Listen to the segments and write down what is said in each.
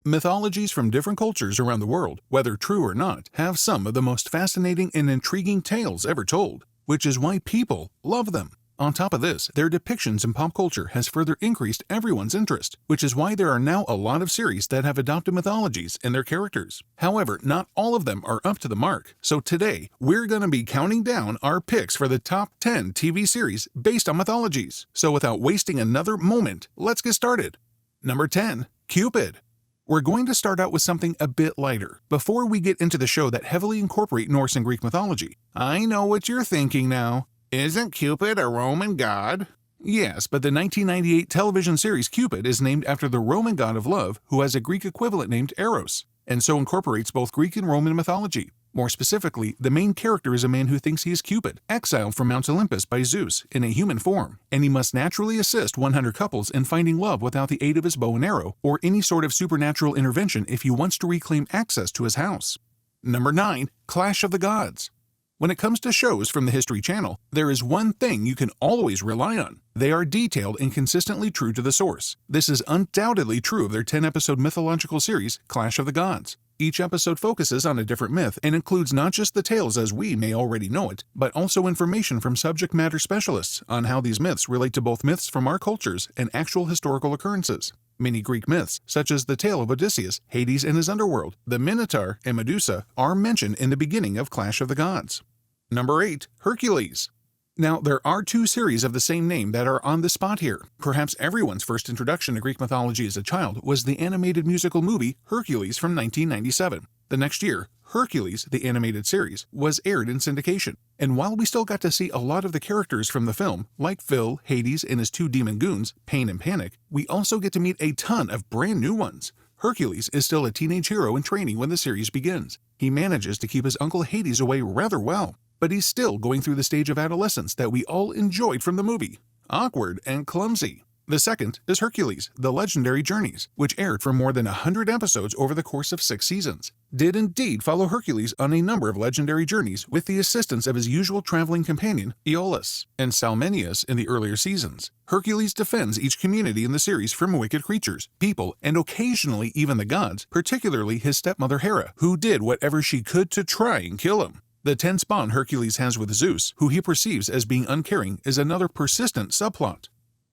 Mythologies from different cultures around the world, whether true or not, have some of the most fascinating and intriguing tales ever told, which is why people love them. On top of this, their depictions in pop culture has further increased everyone's interest, which is why there are now a lot of series that have adopted mythologies in their characters. However, not all of them are up to the mark, so today we're going to be counting down our picks for the top 10 TV series based on mythologies. So without wasting another moment, let's get started. Number 10. Cupid. We're going to start out with something a bit lighter, before we get into the show that heavily incorporate Norse and Greek mythology. I know what you're thinking now. Isn't Cupid a Roman god? Yes, but the 1998 television series Cupid is named after the Roman god of love who has a Greek equivalent named Eros, and so incorporates both Greek and Roman mythology. More specifically, the main character is a man who thinks he is Cupid, exiled from Mount Olympus by Zeus in a human form, and he must naturally assist 100 couples in finding love without the aid of his bow and arrow or any sort of supernatural intervention if he wants to reclaim access to his house. Number 9. Clash of the Gods. When it comes to shows from the History Channel, there is one thing you can always rely on. They are detailed and consistently true to the source. This is undoubtedly true of their 10-episode mythological series, Clash of the Gods. Each episode focuses on a different myth and includes not just the tales as we may already know it, but also information from subject matter specialists on how these myths relate to both myths from our cultures and actual historical occurrences. Many Greek myths, such as the tale of Odysseus, Hades and his underworld, the Minotaur, and Medusa, are mentioned in the beginning of Clash of the Gods. Number 8. Hercules. Now, there are two series of the same name that are on the spot here. Perhaps everyone's first introduction to Greek mythology as a child was the animated musical movie Hercules from 1997. The next year, Hercules, the animated series, was aired in syndication. And while we still got to see a lot of the characters from the film, like Phil, Hades, and his two demon goons, Pain and Panic, we also get to meet a ton of brand new ones. Hercules is still a teenage hero in training when the series begins. He manages to keep his uncle Hades away rather well, but he's still going through the stage of adolescence that we all enjoyed from the movie. Awkward and clumsy. The second is Hercules, The Legendary Journeys, which aired for more than 100 episodes over the course of 6 seasons. Did indeed follow Hercules on a number of legendary journeys with the assistance of his usual traveling companion, Iolaus, and Salmenius in the earlier seasons. Hercules defends each community in the series from wicked creatures, people, and occasionally even the gods, particularly his stepmother Hera, who did whatever she could to try and kill him. The tense bond Hercules has with Zeus, who he perceives as being uncaring, is another persistent subplot.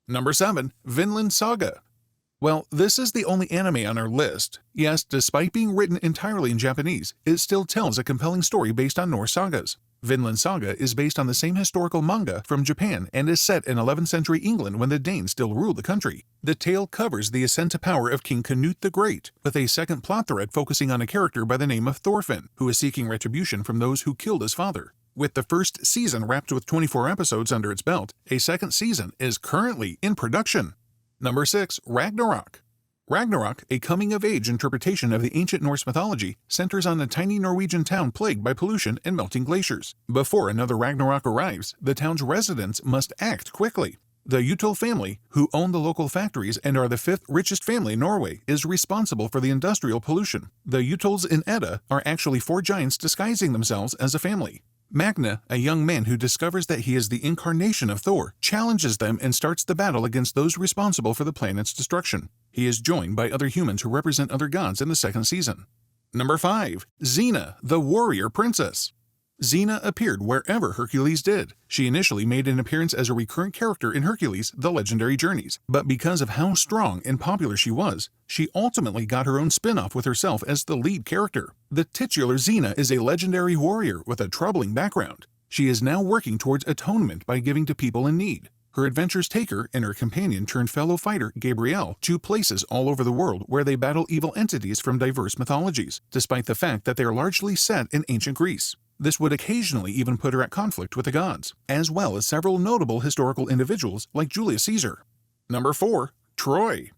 Number 7. Vinland Saga. Well, this is the only anime on our list. Yes, despite being written entirely in Japanese, it still tells a compelling story based on Norse sagas. Vinland Saga is based on the same historical manga from Japan and is set in 11th century England when the Danes still ruled the country. The tale covers the ascent to power of King Canute the Great, with a second plot thread focusing on a character by the name of Thorfinn, who is seeking retribution from those who killed his father. With the first season wrapped with 24 episodes under its belt, a second season is currently in production. Number 6. Ragnarok. Ragnarok, a coming-of-age interpretation of the ancient Norse mythology, centers on a tiny Norwegian town plagued by pollution and melting glaciers. Before another Ragnarok arrives, the town's residents must act quickly. The Util family, who own the local factories and are the 5th richest family in Norway, is responsible for the industrial pollution. The Utils in Edda are actually 4 giants disguising themselves as a family. Magna, a young man who discovers that he is the incarnation of Thor, challenges them and starts the battle against those responsible for the planet's destruction. He is joined by other humans who represent other gods in the second season. Number 5. Xena, the warrior princess. Xena appeared wherever Hercules did. She initially made an appearance as a recurrent character in Hercules, The Legendary Journeys, but because of how strong and popular she was, she ultimately got her own spin-off with herself as the lead character. The titular Xena is a legendary warrior with a troubling background. She is now working towards atonement by giving to people in need. Her adventures take her and her companion turned fellow fighter, Gabrielle, to places all over the world where they battle evil entities from diverse mythologies, despite the fact that they are largely set in ancient Greece. This would occasionally even put her at conflict with the gods, as well as several notable historical individuals like Julius Caesar. Number 4. Troy.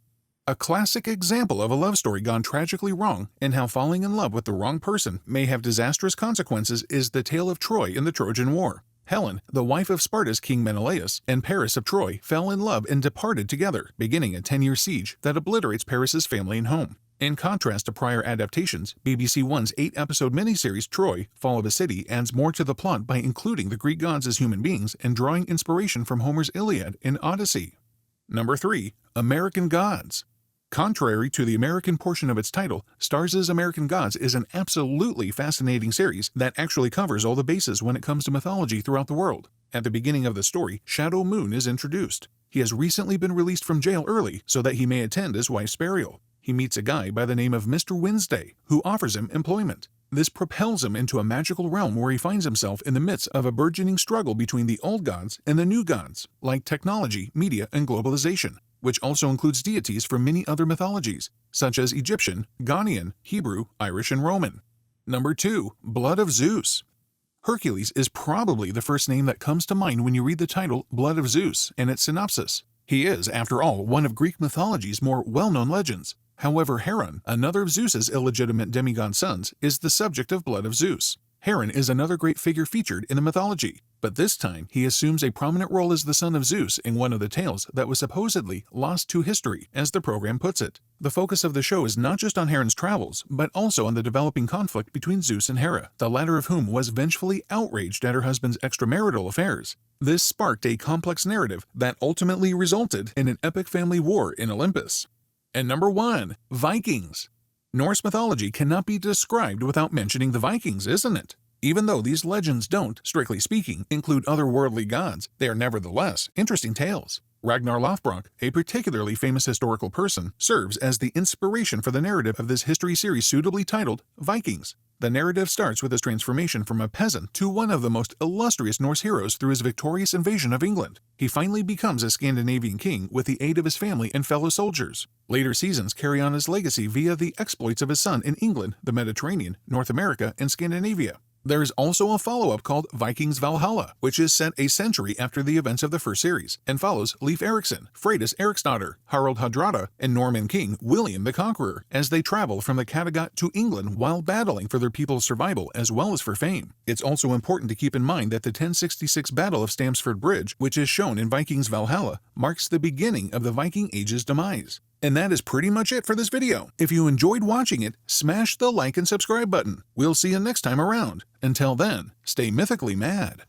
A classic example of a love story gone tragically wrong and how falling in love with the wrong person may have disastrous consequences is the tale of Troy in the Trojan War. Helen, the wife of Sparta's king Menelaus, and Paris of Troy fell in love and departed together, beginning a 10-year siege that obliterates Paris's family and home. In contrast to prior adaptations, BBC One's 8-episode miniseries Troy, Fall of a City adds more to the plot by including the Greek gods as human beings and drawing inspiration from Homer's Iliad and Odyssey. Number 3. American Gods. Contrary to the American portion of its title, Stars' American Gods is an absolutely fascinating series that actually covers all the bases when it comes to mythology throughout the world. At the beginning of the story, Shadow Moon is introduced. He has recently been released from jail early so that he may attend his wife's burial. He meets a guy by the name of Mr. Wednesday, who offers him employment. This propels him into a magical realm where he finds himself in the midst of a burgeoning struggle between the old gods and the new gods, like technology, media, and globalization, which also includes deities from many other mythologies, such as Egyptian, Ghanaian, Hebrew, Irish, and Roman. Number 2. Blood of Zeus. Hercules is probably the first name that comes to mind when you read the title Blood of Zeus and its synopsis. He is, after all, one of Greek mythology's more well-known legends. However, Heron, another of Zeus's illegitimate demigod sons, is the subject of Blood of Zeus. Heron is another great figure featured in the mythology, but this time he assumes a prominent role as the son of Zeus in one of the tales that was supposedly lost to history, as the program puts it. The focus of the show is not just on Heron's travels, but also on the developing conflict between Zeus and Hera, the latter of whom was vengefully outraged at her husband's extramarital affairs. This sparked a complex narrative that ultimately resulted in an epic family war in Olympus. And number 1. Vikings. Norse mythology cannot be described without mentioning the Vikings, isn't it? Even though these legends don't, strictly speaking, include otherworldly gods, they are nevertheless interesting tales. Ragnar Lothbrok, a particularly famous historical person, serves as the inspiration for the narrative of this history series suitably titled Vikings. The narrative starts with his transformation from a peasant to one of the most illustrious Norse heroes through his victorious invasion of England. He finally becomes a Scandinavian king with the aid of his family and fellow soldiers. Later seasons carry on his legacy via the exploits of his son in England, the Mediterranean, North America, and Scandinavia. There is also a follow-up called Vikings Valhalla, which is set a century after the events of the first series, and follows Leif Erikson, Freydis Eriksdottir, Harald Hardrada, and Norman King William the Conqueror as they travel from the Kattegat to England while battling for their people's survival as well as for fame. It's also important to keep in mind that the 1066 Battle of Stamford Bridge, which is shown in Vikings Valhalla, marks the beginning of the Viking Age's demise. And that is pretty much it for this video. If you enjoyed watching it, smash the like and subscribe button. We'll see you next time around. Until then, stay mythically mad.